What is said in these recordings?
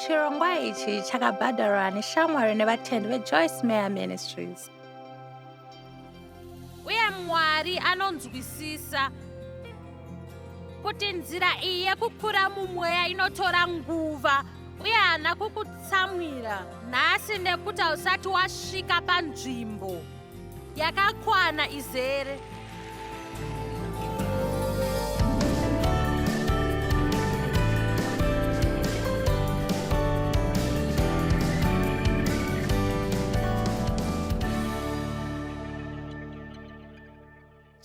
Chirongwa ichi chakabhadharwa naMwari nevatendi veJoyce Meyer Ministries. Uye Mwari anonzwisisa kuti nzira iyi yekukura mumweya inotora nguva uye haana kukutsamwira nhasi nekuti hausati wasvika panzvimbo yakakwana izere.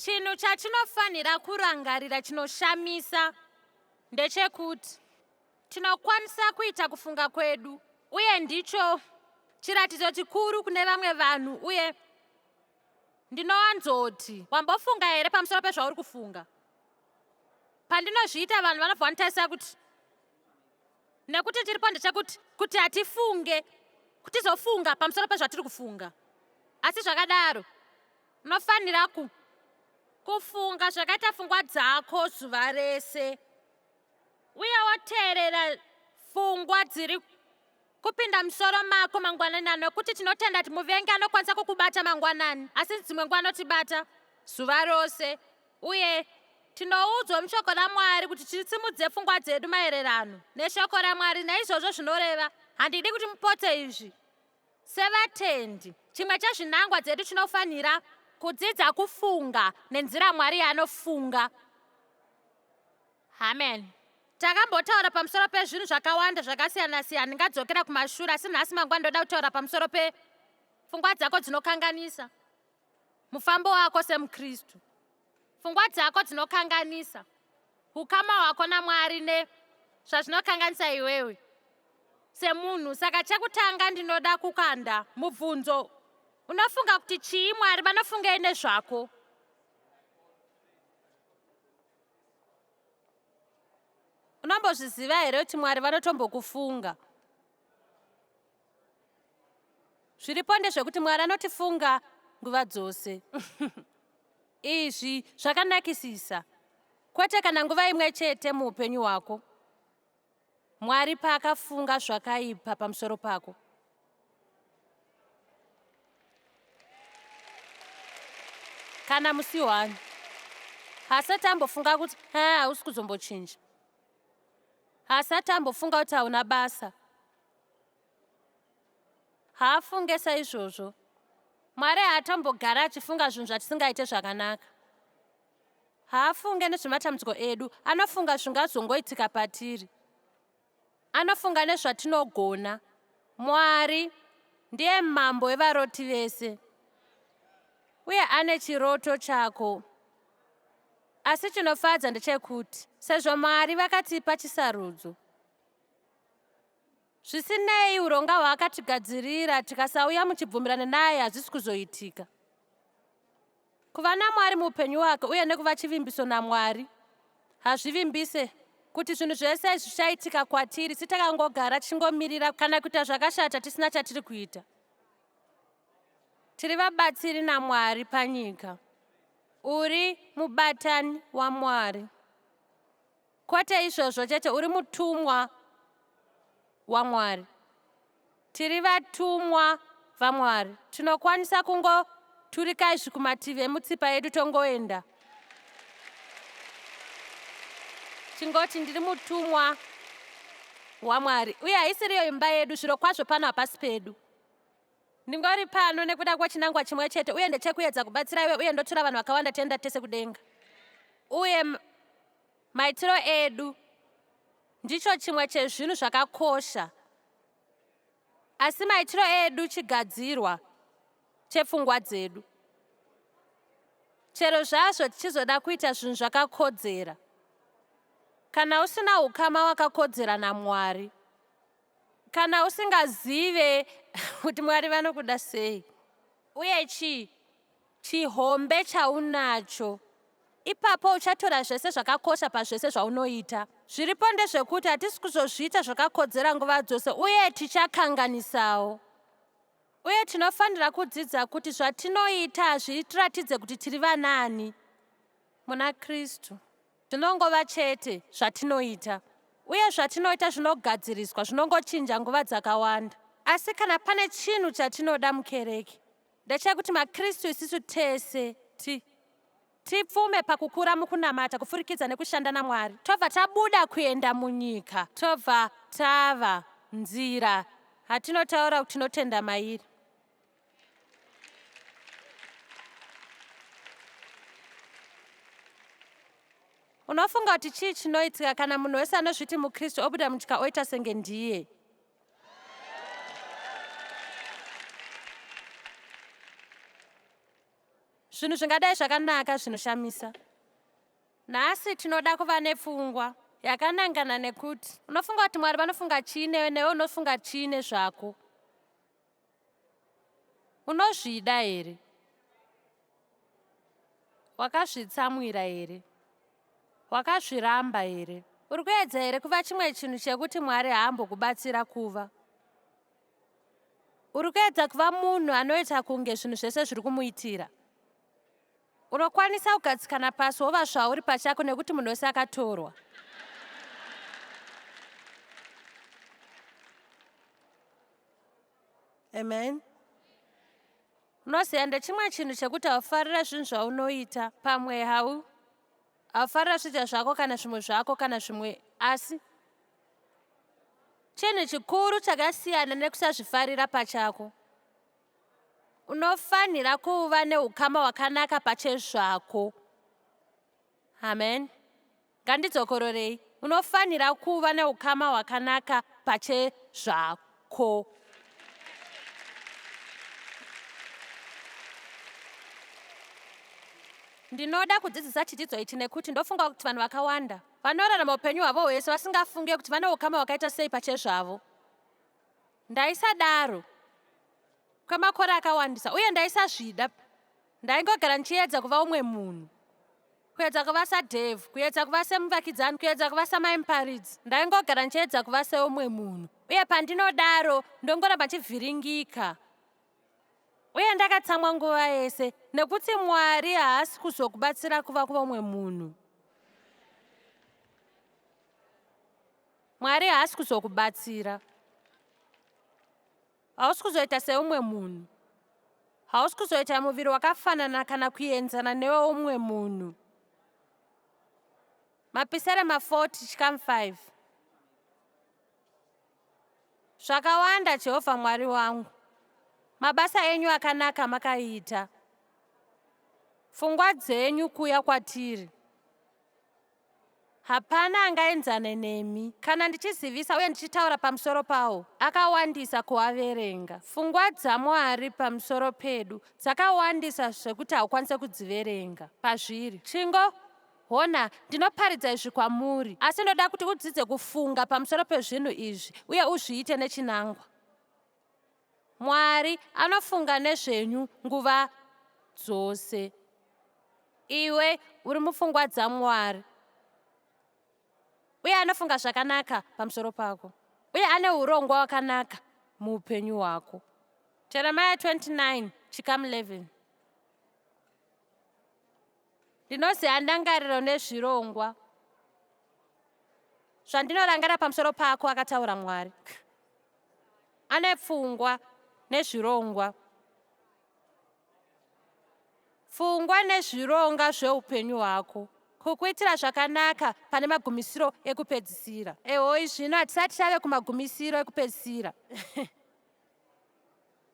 Chinhu chatinofanira kurangarira chinoshamisa ndechekuti tinokwanisa kuita kufunga kwedu, uye ndicho chiratidzo chikuru kune vamwe vanhu. Uye ndinowanzoti, wambofunga here pamusoro pezvauri kufunga? Pandinozviita vanhu vanobva vanditarisa kuti nekuti tiripo ndechekuti kuti hatifunge kuti tizofunga pamusoro pezvatiri kufunga. Asi zvakadaro unofanira kufunga zvakaita pfungwa dzako zuva rese, uye woteerera pfungwa dziri kupinda musoro mako mangwanani, nokuti tinotenda kuti muvengi anokwanisa kukubata mangwanani, asi dzimwe nguva anotibata zuva rose. Uye tinoudzwa mushoko raMwari kuti titsimudze pfungwa dzedu maererano neshoko raMwari. Naizvozvo zvinoreva, handidi kuti mupote izvi sevatendi. Chimwe chezvinangwa dzedu chinofanira kudzidza kufunga nenzira Mwari yaanofunga. Amen. Takambotaura pamusoro pezvinhu zvakawanda zvakasiyana-siyana. Ndingadzokera kumashure, asi nhasi mangwana ndoda kutaura pamusoro pepfungwa dzako dzinokanganisa mufambo wako semuKristu. Pfungwa dzako dzinokanganisa ukama hwako naMwari nezvazvinokanganisa iwewe semunhu. Saka chekutanga ndinoda kukanda mubvunzo. Unofunga kuti chii Mwari vanofungei nezvako? Unombozviziva here kuti Mwari vanotombokufunga? Zviripo ndezvekuti Mwari anotifunga nguva dzose. Izvi zvakanakisisa, kwete kana nguva imwe chete muupenyu hwako Mwari paakafunga zvakaipa pamusoro pako. Kana musi wani hasati ambofunga kuti hausi kuzombochinja, hasati ambofunga kuti hauna basa, haafunge saizvozvo. Mwari haatambogara achifunga zvinhu zvatisingaite zvakanaka. Haafunge nezvematambudziko edu, anofunga zvingazongoitika patiri. Anofunga nezvatinogona. Mwari ndiye mambo wevaroti vese, uye ane chiroto chako. Asi chinofadza ndechekuti sezvo Mwari vakatipa chisarudzo, zvisinei uronga hwaakatigadzirira, tikasauya muchibvumirana naye hazvisi kuzoitika. Kuva naMwari muupenyu hwake uye nekuva chivimbiso naMwari hazvivimbise kuti zvinhu zvese zvichaitika kwatiri sitakangogara tichingomirira kana kuita zvakashata tisina chatiri kuita. Tiri vabatsiri naMwari panyika. Uri mubatani waMwari. Kwete izvozvo chete, uri mutumwa waMwari. Tiri vatumwa vaMwari. Tinokwanisa kungoturika izvi kumativi emutsipa yedu tongoenda chingoti ndiri mutumwa waMwari. Uye haisiriyo imba yedu, zviro kwazvo pano hapasi pedu. Ndingori pano nekuda kwechinangwa chimwe chete, uye ndechekuedza kubatsira iwe, uye ndotura vanhu vakawanda tienda tese kudenga. Uye maitiro edu ndicho chimwe chezvinhu zvakakosha. Asi maitiro edu chigadzirwa chepfungwa dzedu. Chero zvazvo tichizoda kuita zvinhu zvakakodzera, kana usina ukama wakakodzera naMwari, kana usingazive kuti Mwari vanokuda sei, uye chihombe chaunacho, ipapo uchatora zvese zvakakosha pazvese zvaunoita. Zviripo ndezvekuti hatisi kuzozviita zvakakodzera nguva dzose, uye tichakanganisawo. Uye tinofanira kudzidza kuti zvatinoita hazvitiratidze kuti tiri vanani muna Kristu. Tinongova chete zvatinoita. uye zvatinoita zvinogadziriswa zvinongochinja nguva dzakawanda. Asi kana pane chinhu chatinoda mukereke, ndechekuti maKristu isisu tese tipfume pakukura mukunamata kufurikidza nekushanda naMwari. Tobva tabuda kuenda munyika, tobva tava nzira hatinotaura kuti tinotenda mairi. Unofunga kuti chii chinoitika kana munhu wese anozviti muKristu obuda munyika oita senge ndiye? Zvinhu zvingadai zvakanaka zvinoshamisa. Nhasi tinoda kuva nepfungwa yakanangana nekuti unofunga kuti Mwari vanofunga chii newe unofunga chii nezvako. Unozvida here? Wakazvitsamwira here? Wakazviramba here? Uri kuedza here kuva chimwe chinhu chekuti Mwari haambokubatsira kuva? Uri kuedza kuva munhu anoita kunge zvinhu zvese zviri kumuitira? Unokwanisa kugadzikana pasi wova zvauri pachako nekuti munhu wese akatorwa. Amen. Unoziva ndechimwe chinhu chekuti haufarira zvinhu zvaunoita pamwe haufarira zvidya zvako kana zvimwe zvako kana zvimwe, asi chinhu chikuru chakasiyana nekusazvifarira pachako. Unofanira kuva neukama hwakanaka pachezvako. Amen. Ngandidzokororei. Unofanira kuva neukama hwakanaka pachezvako. Ndinoda kudzidzisa chidzidzo ichi nekuti ndofunga kuti vanhu vakawanda vanorarama upenyu hwavo hwese vasingafunge kuti vane ukama hwakaita sei pachezvavo. Ndaisadaro kwemakore akawandisa uye ndaisazvida. Ndaingogara ndichiedza kuva umwe munhu, kuedza kuva saDhavhu, kuedza kuva semuvakidzani, kuedza kuva samai muparidzi. Ndaingogara ndichiedza kuva seumwe munhu, uye pandinodaro ndongoramba chivhiringika. Uye ndakatsamwa nguva yese nekuti Mwari haasi kuzokubatsira kuva umwe munhu. Mwari haasi kuzokubatsira. Hausi kuzoita seumwe munhu. Hausi kuzoita muviri wakafanana kana kuenzana newe umwe munhu. Mapisere 40:5. Zvakawanda Jehovha Mwari wangu, mabasa enyu akanaka makaita. Pfungwa dzenyu kuuya kwatiri. Hapana angaenzane nemi. Kana ndichizivisa uye ndichitaura pamusoro pawo, akawandisa kuaverenga. Pfungwa dzaMwari pamusoro pedu dzakawandisa zvekuti haukwanise kudziverenga pazviri. Hona, ndinoparidza izvi kwamuri, asi ndoda kuti udzidze kufunga pamusoro pezvinhu izvi uye uzviite nechinangwa. Mwari anofunga nezvenyu nguva dzose. Iwe uri mupfungwa dzaMwari, uye anofunga zvakanaka pamusoro pako, uye ane urongwa hwakanaka muupenyu hwako. Jeremiah 29:11. Ndinoziva ndangariro nezvirongwa zvandinorangara pamusoro pako, akataura Mwari. Ane pfungwa nezvirongwa. Pfungwa nezvironga zveupenyu hwako, kukuitira zvakanaka pane magumisiro ekupedzisira. Hoi zvino hatisati tave kumagumisiro ekupedzisira.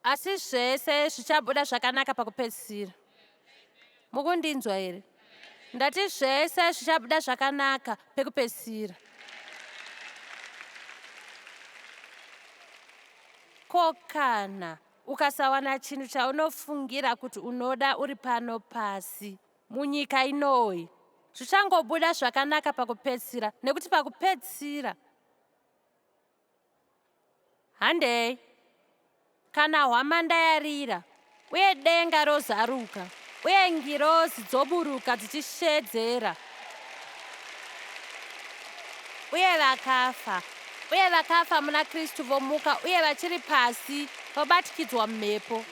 Asi zvese zvichabuda zvakanaka pakupedzisira. Mukundinzwa here? Ndati zvese zvichabuda zvakanaka pekupedzisira. Kokana ukasawana chinhu chaunofungira kuti unoda uri pano pasi munyika inoyi, zvichangobuda zvakanaka pakupedzisira, nekuti pakupedzisira handei kana hwamanda yarira uye denga rozaruka uye ngirozi dzoburuka dzichishedzera uye vakafa muna Kristu vomuka uye vachiri pasi vobatikidzwa mumhepo.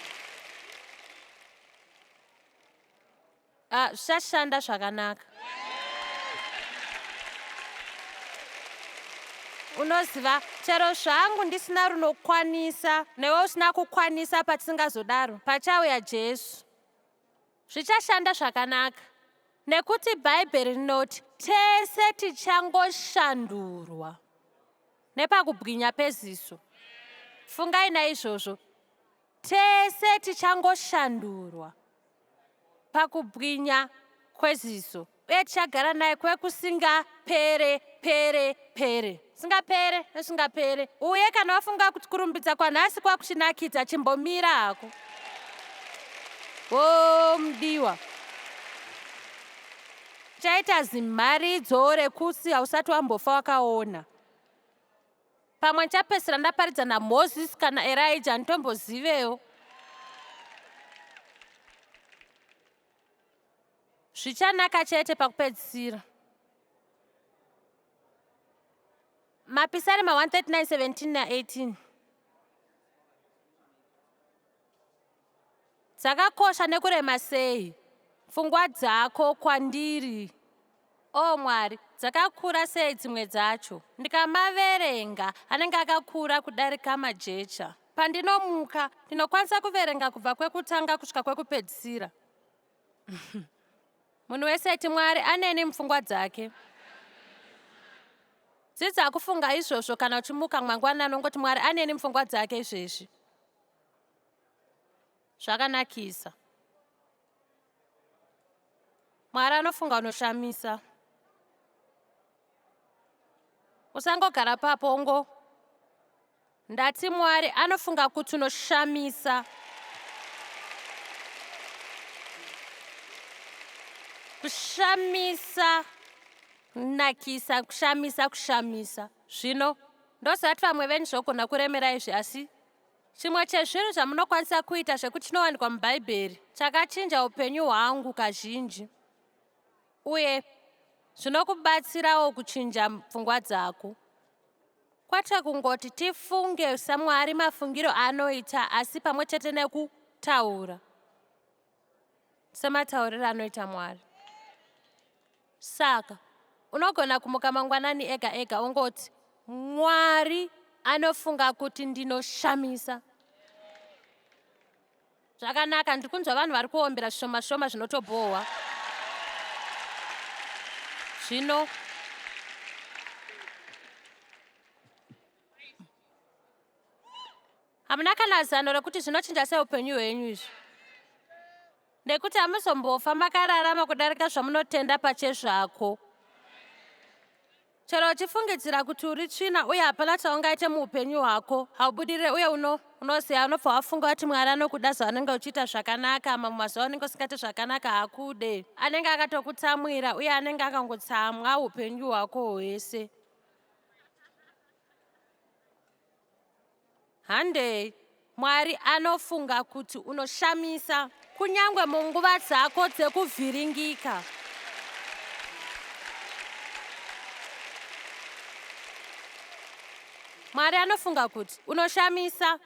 Zvichashanda zvakanaka. unoziva chero zvangu ndisina runokwanisa newe usina kukwanisa patisingazodaro pachauya Jesu zvichashanda zvakanaka nekuti bhaibheri rinoti tese tichangoshandurwa nepakubwinya peziso. Fungai naizvozvo, tese tichangoshandurwa pakubwinya kweziso uye tichagara naye kwekusingapere pere pere, singapere nesingapere. Uye kana wafunga kuti kurumbidza kwanhasi kwakuchinakidza, chimbomira hako. Mudiwa, chaita zimharidzo rekusi hausati wambofa wakaona. Pamwe ndichapedzisira ndaparidza naMozisi kana Elijah, nditombozivewo. Zvichanaka chete pakupedzisira. Mapisarema 139:17 na18 dzakakosha nekurema sei pfungwa dzako kwandiri, o Mwari, dzakakura sei dzimwe dzacho. Ndikamaverenga anenge akakura kudarika majecha. Pandinomuka ndinokwanisa kuverenga kubva kwekutanga kusvika kwekupedzisira. Munhu wese ati Mwari aneni mupfungwa dzake. Dzidza kufunga izvozvo kana uchimuka mangwanani ungoti Mwari aneni mupfungwa dzake izvezvi. Zvakanakisa. Mwari anofunga unoshamisa. Usangogara papo ndati Mwari anofunga kuti unoshamisa. Kushamisa, nakisa, kushamisa. Zvino ndosati vamwe venyu zvogona kuremera izvi, asi chimwe chezvinhu zvamunokwanisa kuita zvekuti chinowanikwa mubhaibheri chakachinja upenyu hwangu kazhinji, uye zvinokubatsirawo kuchinja pfungwa dzako. Kwete kungoti tifunge saMwari mafungiro anoita, asi pamwe chete nekutaura sematauriro anoita Mwari. Saka unogona kumuka mangwanani ega ega ungoti Mwari anofunga kuti ndinoshamisa. Zvakanaka, ndikunzwa vanhu vari kuombera zvishoma shoma zvinotobhohwa. Zvino hamuna kana zano rekuti zvinochinja sei upenyu hwenyu izvi, ndekuti hamuzombofa makararama kudarika zvamunotenda pachezvako. Chero uchifungidzira kuti uri tsvina uye hapana chaungaite muupenyu hwako, haubudirire uye unoziva, unobva wafunga kuti Mwari anokuda zvaunenge uchiita zvakanaka. Mamwe mazuva unenge usingaiti zvakanaka hakude, anenge akatokutsamwira uye anenge akangotsamwa upenyu hwako hwese. Handei, Mwari anofunga kuti unoshamisa kunyange munguva dzako dzekuvhiringika. Mwari anofunga kuti unoshamisa.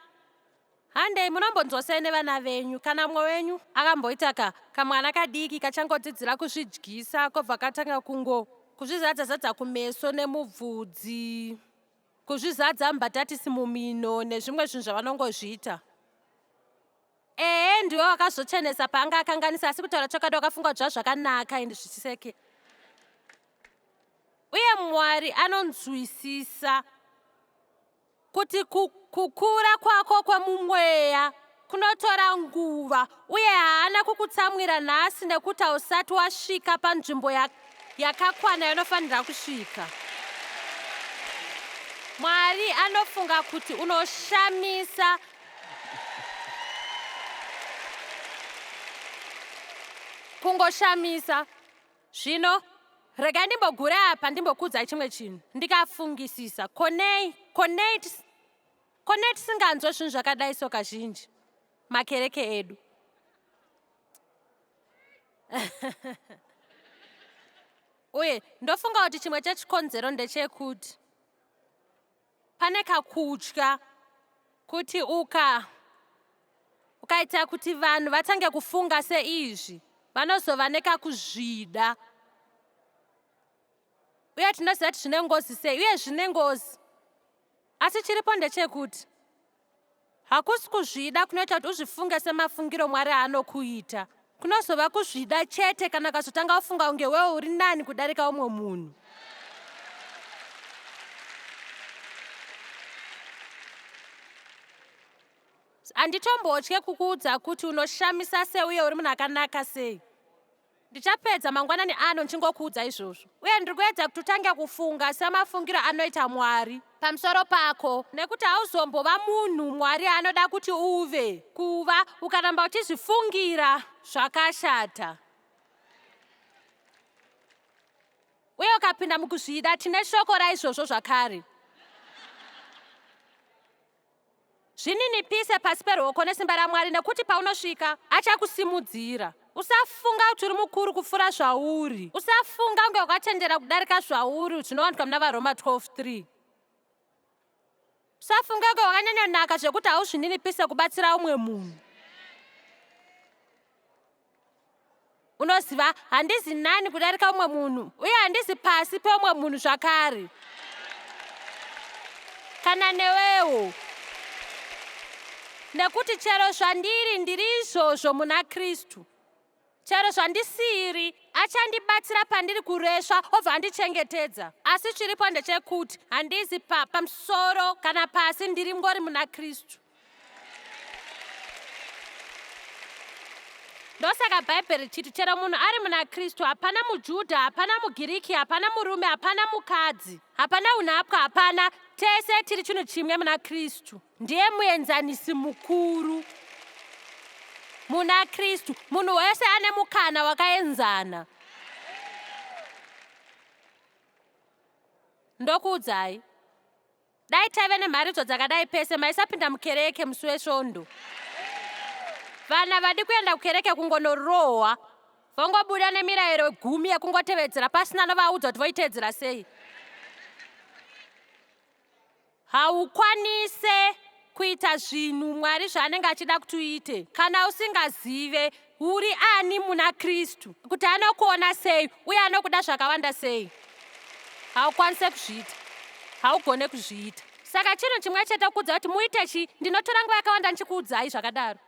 Handei, munombonzwa sei nevana venyu kana mumwe wenyu akamboita kamwana kadiki kachangodzidzira kuzvidyisa kobva katanga kuzvizadzazadza kumeso nemubvudzi, kuzvizadza mbatatisi mumino nezvimwe zvinhu zvavanongozviita. Ndiwe wakazochenesa paanga akanganisa, asi kutaura chakada wakafunga kuti zvakanaka ende zvichiseke. Uye Mwari anonzwisisa kuti kukura kwako kwemumweya kunotora nguva, uye haana kukutsamwira nhasi nekuti hausati wasvika panzvimbo yakakwana yanofanira kusvika. Mwari anofunga kuti unoshamisa. Kungoshamisa. Zvino rega ndimbogure apa ndimbokuudzai chimwe chinhu. Ndikafungisisa, konei tisinganzwe zvinhu zvakadai so kazhinji makereke edu. Uye ndofunga kuti chimwe chechikonzero ndechekuti pane kakutya kuti ukaita kuti vanhu vatange kufunga seizvi vanozova nekakuzvida. Uye tinoziva kuti zvine ngozi sei, uye zvine ngozi. asi chiripo ndechekuti hakusi kuzvida kunoita kuti uzvifunge semafungiro Mwari anokuita. Kunozova kuzvida chete kana ukazotanga ufunga unge wewe uri nani kudarika umwe munhu. Handitombotye kukuudza kuti unoshamisa sei uye uri munhu akanaka sei. Ndichapedza mangwanani ano ndichingokuudza izvozvo. Uye ndiri kuedza kuti utange kufunga semafungiro anoita Mwari pamusoro pako, nekuti hauzombova munhu Mwari anoda kuti uve kuva ukaramba uchizvifungira zvakashata. Uye ukapinda mukuzvida, tine shoko raizvozvo zvakare. Zvininipise pasi peruoko nesimba raMwari, nekuti paunosvika achakusimudzira. Usafunga kuti uri mukuru kupfuura zvauri. Usafunga unge wakachenjera kudarika zvauri, zvinowanikwa muna vaRoma 12:3. Usafunga unge wakanyanyonaka zvekuti hauzvininipise kubatsira umwe munhu. Unoziva, handizi nani kudarika umwe munhu, uye handizi pasi peumwe munhu zvakare. Kana newewo. Nekuti chero zvandiri ndiri izvozvo muna Kristu. Chero zvandisiri achandibatsira pandiri kuresva obva andichengetedza. Asi chiripo ndechekuti handizi pamusoro kana pasi, ndiri ngori muna Kristu. Ndosaka Bhaibheri chiti chero munhu ari muna Kristu, hapana muJudha, hapana muGiriki, hapana murume, hapana mukadzi, hapana unhapwa, hapana, tese tiri chinhu chimwe muna Kristu. Ndiye muenzanisi mukuru muna Kristu. Munhu wese ane mukana wakaenzana. Ndokuudzai, dai taive nemharidzo dzakadai pese, maisapinda mukereke musi wesvondo. Vana vadi kuenda kukereke kungonorohwa, vongobuda nemirayiro 10 yekungotevedzera pasina novaudza kuti voitedzera sei. Haukwanise kuita zvinhu Mwari zvaanenge achida kuti uite kana usingazive uri ani muna Kristu, kuti anokuona sei uye anokuda zvakawanda sei. Haukwanise kuzviita, haugone kuzviita. Saka chinhu chimwe chete kuudza kuti muite chi, ndinotora nguva yakawanda ndichikuudzai zvakadaro.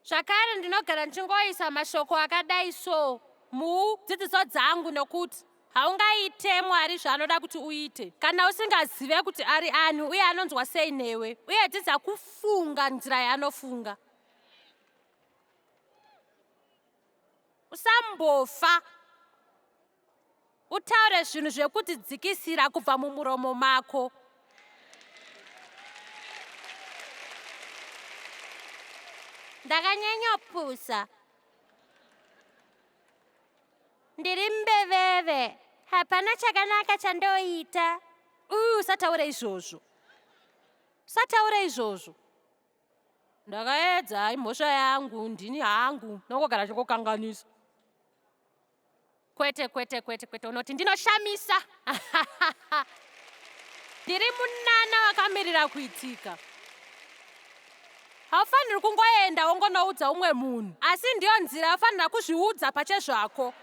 Zvakare ndinogara ndichingoisa mashoko akadai so mudzidziso dzangu, nokuti haungaite Mwari zvaanoda kuti uite kana usingazive kuti ari ani uye anonzwa sei newe, uye dzidza kufunga nzira yaanofunga. Usambofa utaure zvinhu zvekudzidzikisira kubva mumuromo mako. Ndakanyanyopusa, ndiri mbeveve, hapana chakanaka chandoita. Usataure izvozvo, usataure izvozvo. Ndakaedza, imhosva yangu, ndini hangu, nongogara chokokanganisa. Kwete, kwete, kwete, kwete, unoti ndinoshamisa. Ndiri munana wakamirira kuitika. Haufaniri kungoenda wongonoudza umwe munhu, asi ndiyo nzira yafanira kuzviudza pachezvako.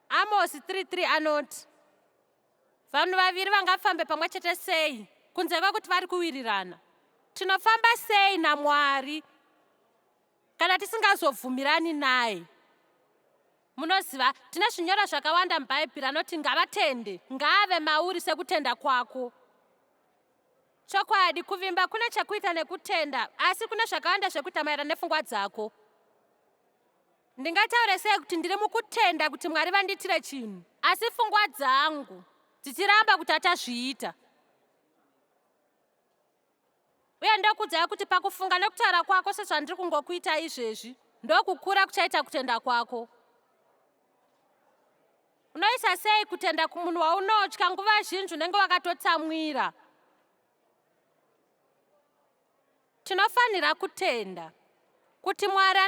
Amosi 3:3 anoti, vanhu vaviri vangafambe pamwe chete sei kunze kwekuti vari kuwirirana? Tinofamba sei naMwari kana tisingazobvumirani naye? Munoziva, tine zvinyorwa zvakawanda muBhaibheri anoti ngavatende, ngaave mauri sekutenda kwako. Chokwadi, kuvimba kune chekuita nekutenda, asi kune zvakawanda zvekuita maererano nepfungwa dzako. Ndingataure sei kuti ndiri mukutenda kuti Mwari vandiitire chinhu, asi pfungwa dzangu dzichiramba kuti achazviita? Uye ndokuudzai kuti pakufunga nekutaura kwako sezvandiri kungokuita izvezvi, ndokukura kuchaita kutenda kwako. Unoisa sei kutenda kumunhu waunotya nguva zhinji unenge wakatotsamwira? Tinofanira kutenda kuti Mwari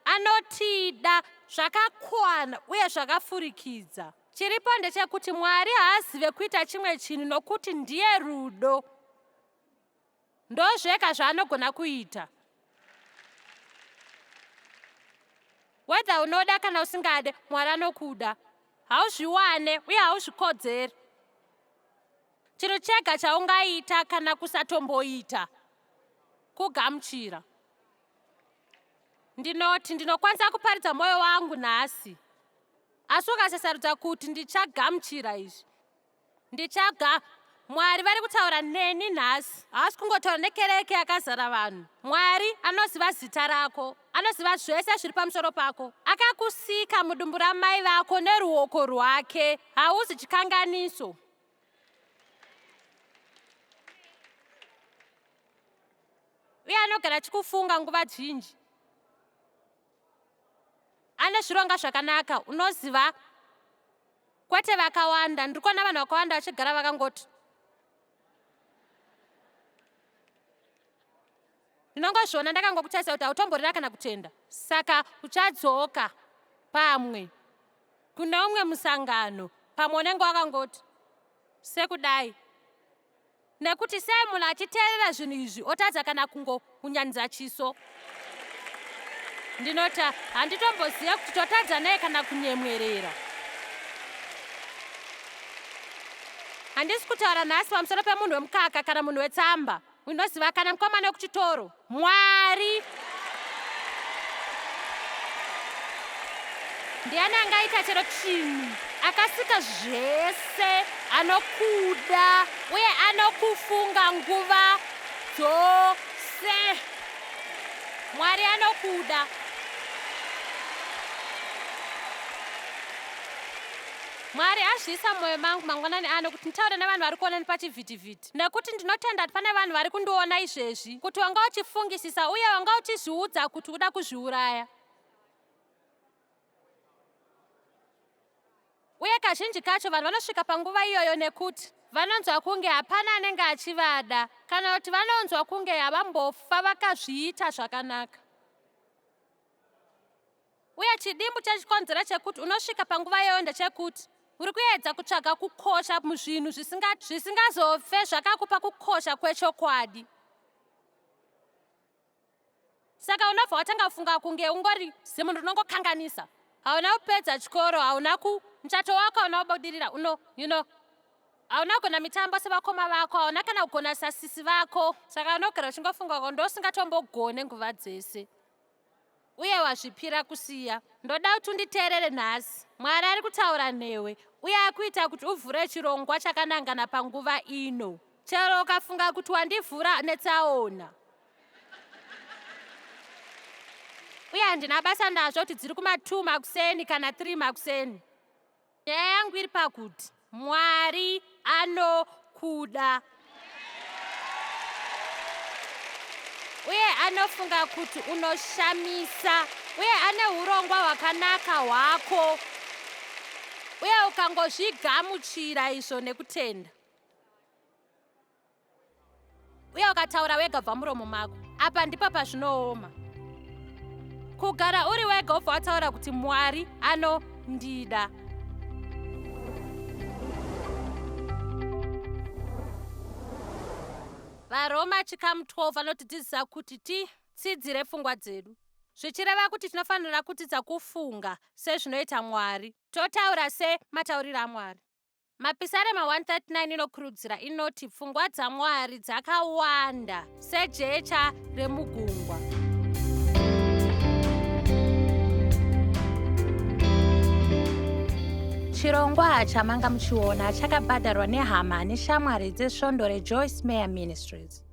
anotida zvakakwana uye zvakafurikidza. Chiripo ndechekuti Mwari haazive kuita chimwe chinhu nokuti ndiye rudo. Ndozvega zvaanogona kuita. Whether unoda kana usingade, Mwari anokuda. Hauzviwane uye hauzvikodzeri. Chiro chega chaungaita kana kusatomboita, kugamuchira. Ndinoti ndinokwanisa kuparidza mwoyo wangu nhasi. Asi ukasasarudza kuti ndichagamuchira izvi, Mwari vari kutaura neni nhasi. Haasi kungotaura nekereke yakazara vanhu. Mwari anoziva zita rako, anoziva zvese zviri pamusoro pako. Akakusika mudumbu ramai vako neruoko rwake. Hauzi chikanganiso. Uye anogara achikufunga nguva zhinji. Ane zvironga zvakanaka, unoziva. Kwete vakawanda, ndikuona vanhu vakawanda vachigara vakangoti. Ndinongozviona ndakangokutarisira kuti hautomborera kana kutenda. Saka uchadzoka pamwe kune umwe musangano pamwe unenge wakangoti sekudai. Nekuti sei munhu achiteerera zvinhu izvi otadza kana kunyanidza chiso. Ndinota handitomboziva kuti totadza naye kana kunyemwerera. Handisi kutaura nhasi pamusoro pemunhu wemukaka kana munhu wetsamba. Unoziva kana mukomana wekuchitoro. Mwari ndiani angaita chero chinhu. Akasika zvese, anokuda uye anokufunga nguva dzose. Mwari anokuda. Mwari azviisa mwoyo mangu mangwanani ano kuti nditaure nevanhu vari kuona pachivhitivhiti. Nekuti ndinotenda kuti pane vanhu vari kundiona izvezvi, kuti wanga uchifungisisa uye wanga uchizviudza kuti uda kuzviuraya. Uye kazhinji kacho vanhu vanosvika panguva iyoyo nekuti vanonzwa kunge hapana anenge achivada, kana kuti vanonzwa kunge havambofa vakazviita zvakanaka. Uye chidimbu chechikonzero chekuti unosvika panguva iyoyo ndechekuti uri kuedza kutsvaga kukosha muzvinhu zvisingazofe zvakakupa kukosha kwechokwadi. Saka unobva watanga kufunga kunge ungori semunhu unongokanganisa. Hauna kupedza chikoro, hauna muchato wako hauna kubudirira, hauna kugona mitambo sevakoma vako, hauna kana kugona sasisi vako. Saka unogara uchingofunga kuti ndosingatombogone nguva dzese. Uye wazvipira kusiya. Ndoda kuti unditeerere nhasi. Mwari ari kutaura newe uye akuita kuti uvhure chirongwa chakanangana panguva ino. Chero ukafunga kuti wandivhura netsaona. Uye handina basa nazvo kuti dziri kuma2 makuseni kana 3 makuseni. Nyaya yangu iri pakuti Mwari anokuda. Uye anofunga kuti unoshamisa. Uye ane urongwa hwakanaka hwako. Uye ukangozvigamuchira izvo nekutenda. Uye ukataura wega bva muromo mako. Apa ndipo pazvinooma. Kugara uri wega ubva wataura kuti Mwari anondida. VaRoma chikamu 12 vanotidzidzisa kuti titsidzire pfungwa dzedu. Zvichireva kuti tinofanira kudzidza kufunga sezvinoita Mwari. Totaura sematauriro aMwari. Mapisarema 139 inokurudzira inoti pfungwa dzaMwari dzakawanda sejecha remugungwa. Chirongwa chamanga muchiona chakabhadharwa nehama neshamwari dzesvondo reJoyce Meyer Ministries.